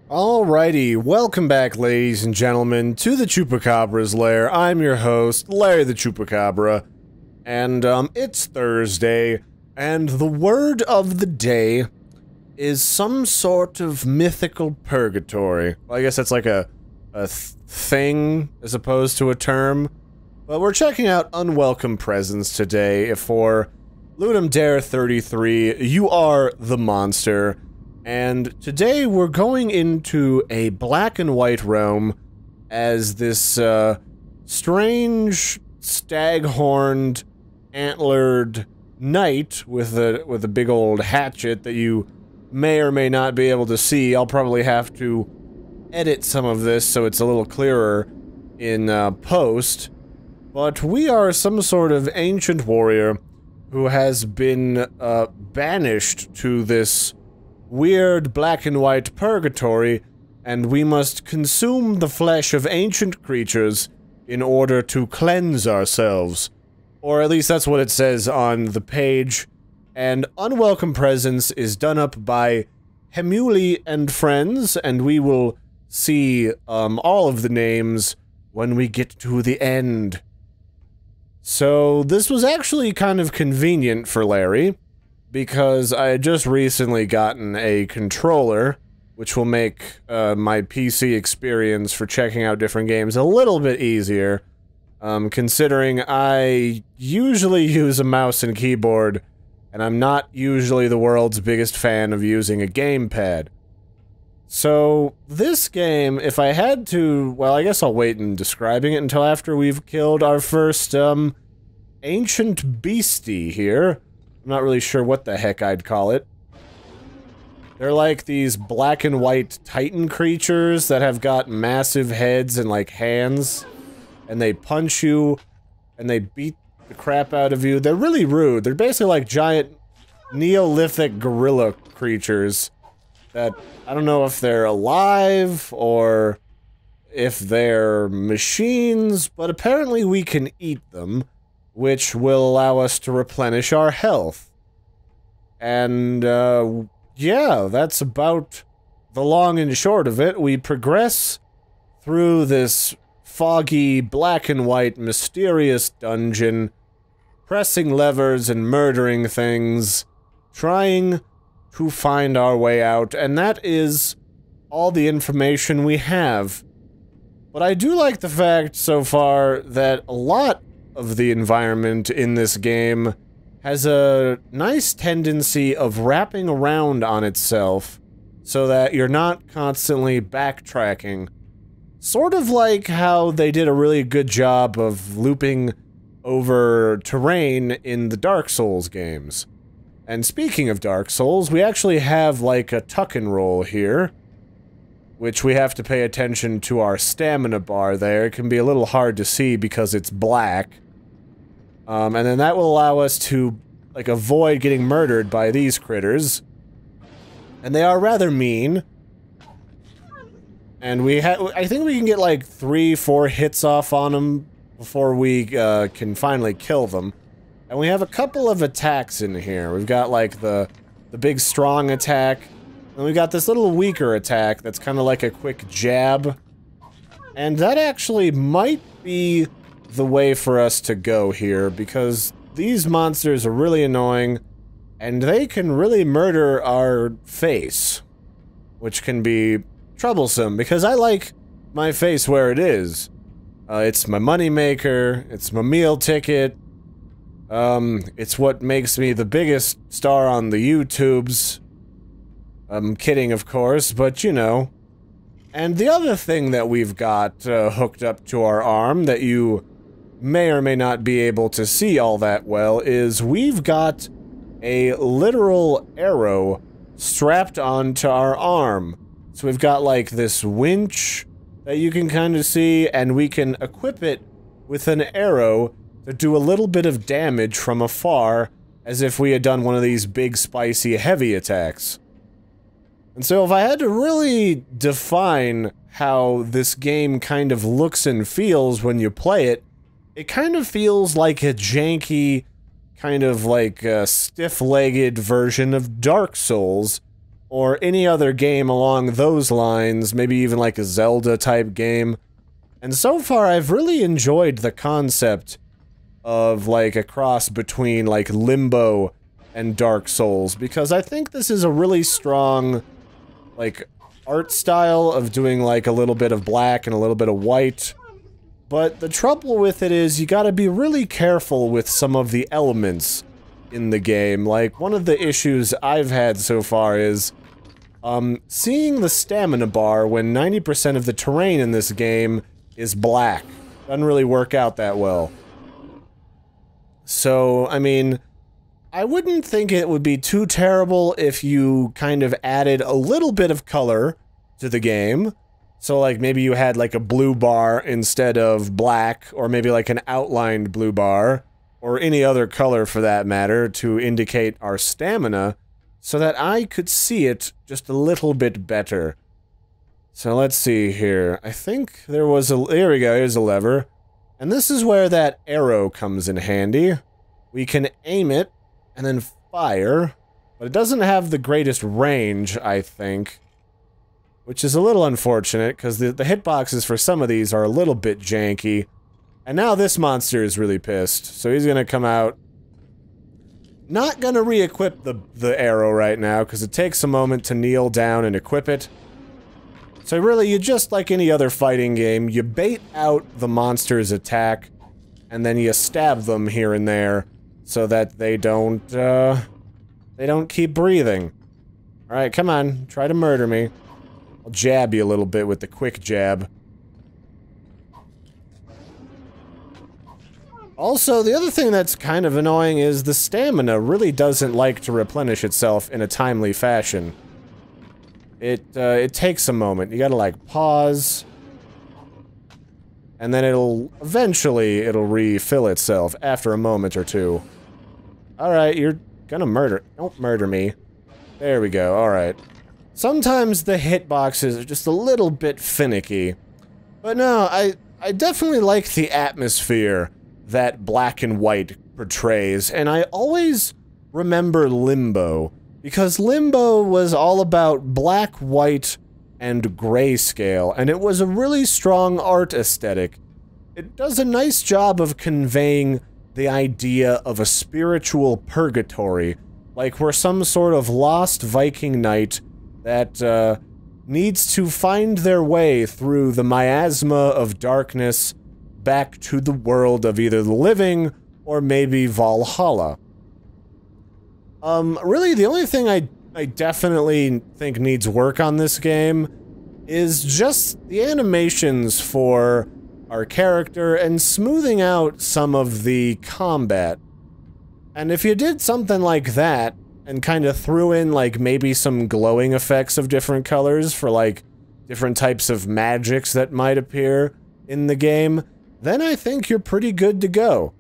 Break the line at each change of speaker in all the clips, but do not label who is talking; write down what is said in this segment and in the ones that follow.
Alrighty, welcome back, ladies and gentlemen, to the Chupacabra's lair. I'm your host, Larry the Chupacabra, and, it's Thursday, and the word of the day is some sort of mythical purgatory. Well, I guess that's like a thing, as opposed to a term, but we're checking out Unwelcome presents today for Ludum Dare 33, You Are the Monster. And today we're going into a black and white realm as this, strange, stag-horned, antlered knight with a big old hatchet that you may or may not be able to see. I'll probably have to edit some of this so it's a little clearer in, post. But we are some sort of ancient warrior who has been, banished to this weird black and white purgatory, and we must consume the flesh of ancient creatures in order to cleanse ourselves. Or at least that's what it says on the page. And Unwelcome Presence is done up by Hemuli and Friends, and we will see all of the names when we get to the end. So this was actually kind of convenient for Larry, because I had just recently gotten a controller, which will make my PC experience for checking out different games a little bit easier, considering I usually use a mouse and keyboard, and I'm not usually the world's biggest fan of using a gamepad. So, this game, if I had to, well, I guess I'll wait in describing it until after we've killed our first, ancient beastie here. I'm not really sure what the heck I'd call it. They're like these black and white titan creatures that have got massive heads and like hands. And they punch you, and they beat the crap out of you. They're really rude. They're basically like giant Neolithic gorilla creatures that, I don't know if they're alive or if they're machines, but apparently we can eat them, which will allow us to replenish our health. And, yeah, that's about the long and short of it. We progress through this foggy, black and white, mysterious dungeon, pressing levers and murdering things, trying to find our way out, and that is all the information we have. But I do like the fact so far that a lot of the environment in this game has a nice tendency of wrapping around on itself so that you're not constantly backtracking. Sort of like how they did a really good job of looping over terrain in the Dark Souls games. And speaking of Dark Souls, we actually have like a tuck and roll here, which we have to pay attention to our stamina bar there. It can be a little hard to see because it's black. And then that will allow us to, like, avoid getting murdered by these critters. And they are rather mean. And I think we can get, like, 3-4 hits off on them before we, can finally kill them. And we have a couple of attacks in here. We've got, like, the big strong attack. And we got this little weaker attack that's kind of like a quick jab. And that actually might be the way for us to go here, because these monsters are really annoying, and they can really murder our face, which can be troublesome, because I like my face where it is. It's my moneymaker, it's my meal ticket, it's what makes me the biggest star on the YouTubes. I'm kidding, of course, but you know. And the other thing that we've got hooked up to our arm that you may or may not be able to see all that well is we've got a literal arrow strapped onto our arm. So we've got like this winch that you can kind of see, and we can equip it with an arrow to do a little bit of damage from afar, as if we had done one of these big spicy heavy attacks. And so if I had to really define how this game kind of looks and feels when you play it, it kind of feels like a janky, kind of like a stiff-legged version of Dark Souls, or any other game along those lines, maybe even like a Zelda-type game. And so far, I've really enjoyed the concept of, like, a cross between, like, Limbo and Dark Souls, because I think this is a really strong, like, art style of doing, like, a little bit of black and a little bit of white. But the trouble with it is you gotta be really careful with some of the elements in the game. Like, one of the issues I've had so far is, seeing the stamina bar when 90% of the terrain in this game is black. Doesn't really work out that well. So, I mean, I wouldn't think it would be too terrible if you kind of added a little bit of color to the game. So, like, maybe you had, like, a blue bar instead of black, or maybe, like, an outlined blue bar, or any other color for that matter, to indicate our stamina, so that I could see it just a little bit better. So let's see here. I think there was a... Here we go, here's a lever. And this is where that arrow comes in handy. We can aim it, and then fire, but it doesn't have the greatest range, I think. Which is a little unfortunate, because the hitboxes for some of these are a little bit janky. And now this monster is really pissed, so he's gonna come out. Not gonna re-equip the arrow right now, because it takes a moment to kneel down and equip it. So really, you just like any other fighting game, you bait out the monster's attack, and then you stab them here and there, so that they don't keep breathing. Alright, come on, try to murder me. I'll jab you a little bit with the quick jab. Also, the other thing that's kind of annoying is the stamina really doesn't like to replenish itself in a timely fashion. It takes a moment. You gotta, like, pause. And then eventually it'll refill itself after a moment or two. Alright, you're gonna don't murder me. There we go, alright. Sometimes the hitboxes are just a little bit finicky. But no, I definitely like the atmosphere that black and white portrays, and I always remember Limbo, because Limbo was all about black, white, and grayscale, and it was a really strong art aesthetic. It does a nice job of conveying the idea of a spiritual purgatory, like we're some sort of lost Viking knight that needs to find their way through the miasma of darkness back to the world of either the living or maybe Valhalla. Really, the only thing I definitely think needs work on this game is just the animations for our character and smoothing out some of the combat. And if you did something like that, and kind of threw in, like, maybe some glowing effects of different colors for, like, different types of magics that might appear in the game, then I think you're pretty good to go.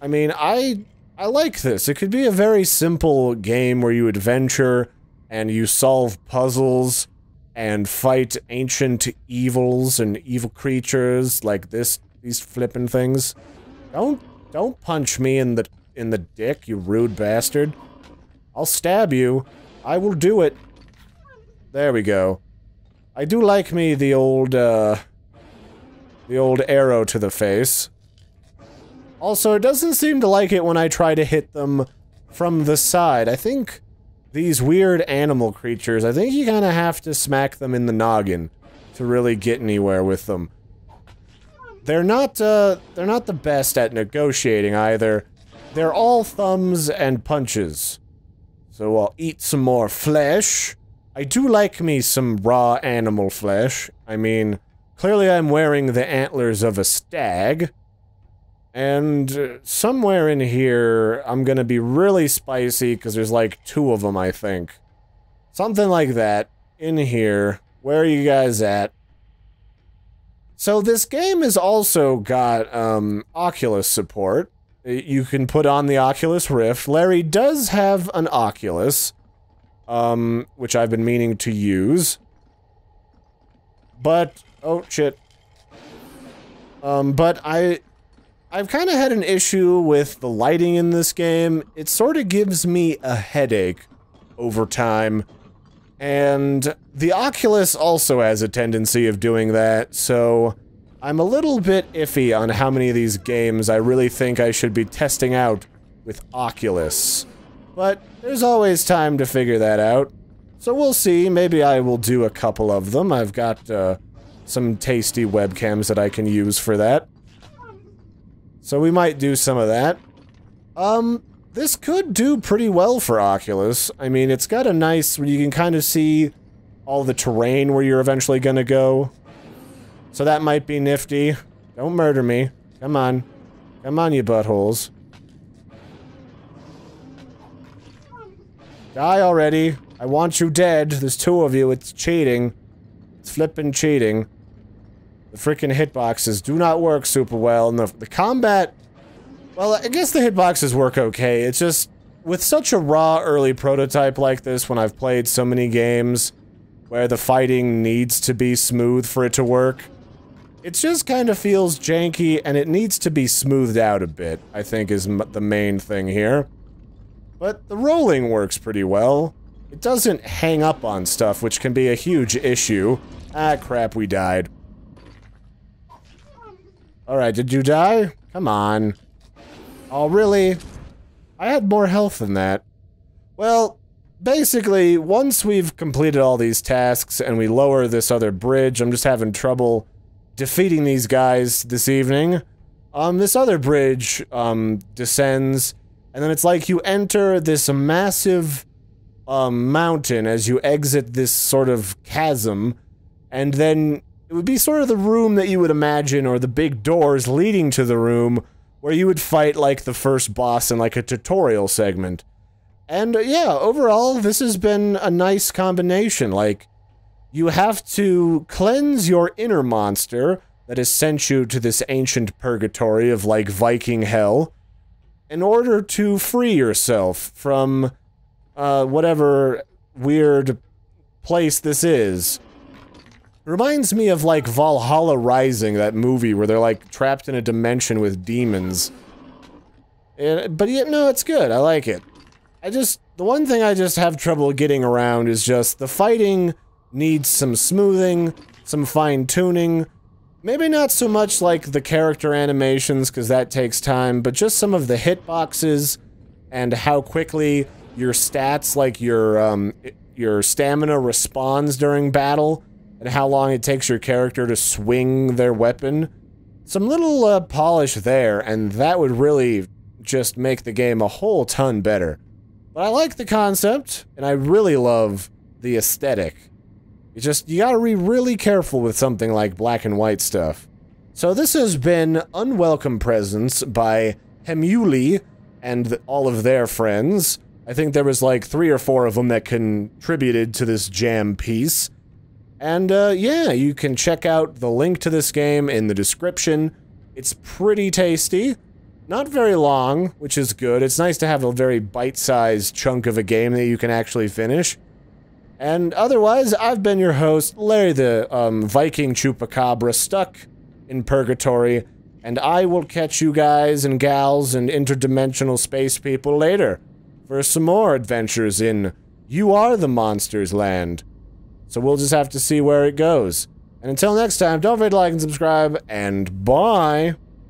I mean, I like this. It could be a very simple game where you adventure, and you solve puzzles, and fight ancient evils and evil creatures like these flippin' things. Don't punch me in the dick, you rude bastard. I'll stab you. I will do it. There we go. I do like me the old arrow to the face. Also, it doesn't seem to like it when I try to hit them from the side. I think these weird animal creatures, I think you kinda have to smack them in the noggin to really get anywhere with them. They're not the best at negotiating either. They're all thumbs and punches. So I'll eat some more flesh. I do like me some raw animal flesh. I mean, clearly I'm wearing the antlers of a stag. And somewhere in here, I'm gonna be really spicy, because there's like 2 of them, I think. Something like that. In here. Where are you guys at? So this game has also got, Oculus support. You can put on the Oculus Rift. Larry does have an Oculus, which I've been meaning to use. But, oh shit. But I've kind of had an issue with the lighting in this game. It sort of gives me a headache over time. And the Oculus also has a tendency of doing that, so I'm a little bit iffy on how many of these games I really think I should be testing out with Oculus. But there's always time to figure that out. So we'll see, maybe I will do a couple of them. I've got some tasty webcams that I can use for that. So we might do some of that. This could do pretty well for Oculus. I mean, it's got a nice, you can kind of see all the terrain where you're eventually gonna go. So that might be nifty. Don't murder me. Come on. Come on, you buttholes. Die already. I want you dead. There's two of you. It's cheating. It's flippin' cheating. The frickin' hitboxes do not work super well, and the combat... Well, I guess the hitboxes work okay. It's just, with such a raw early prototype like this, when I've played so many games where the fighting needs to be smooth for it to work, it just kind of feels janky, and it needs to be smoothed out a bit, I think is the main thing here. But the rolling works pretty well. It doesn't hang up on stuff, which can be a huge issue. Ah, crap, we died. Alright, did you die? Come on. Oh, really? I had more health than that. Well, basically, once we've completed all these tasks and we lower this other bridge, I'm just having trouble defeating these guys this evening. This other bridge, descends, and then it's like you enter this massive, mountain as you exit this sort of chasm, and then it would be sort of the room that you would imagine, or the big doors leading to the room, where you would fight, like, the first boss in, like, a tutorial segment. And, yeah, overall, this has been a nice combination. Like, you have to cleanse your inner monster that has sent you to this ancient purgatory of, like, Viking hell, in order to free yourself from, whatever weird place this is. Reminds me of, like, Valhalla Rising, that movie where they're, like, trapped in a dimension with demons. But yet, no, it's good. I like it. The one thing I just have trouble getting around is just the fighting needs some smoothing, some fine-tuning. Maybe not so much, like, the character animations, because that takes time, but just some of the hitboxes and how quickly your stats, like, your stamina responds during battle, and how long it takes your character to swing their weapon. Some little, polish there, and that would really just make the game a whole ton better. But I like the concept, and I really love the aesthetic. It's just, you gotta be really careful with something like black and white stuff. So this has been Unwelcome Presence by Hemuli and all of their friends. I think there was like 3 or 4 of them that contributed to this jam piece. And, yeah, you can check out the link to this game in the description. It's pretty tasty. Not very long, which is good. It's nice to have a very bite-sized chunk of a game that you can actually finish. And otherwise, I've been your host, Larry the, Viking Chupacabra, stuck in Purgatory, and I will catch you guys and gals and interdimensional space people later for some more adventures in You Are the Monsters Land. So we'll just have to see where it goes. And until next time, don't forget to like and subscribe, and bye!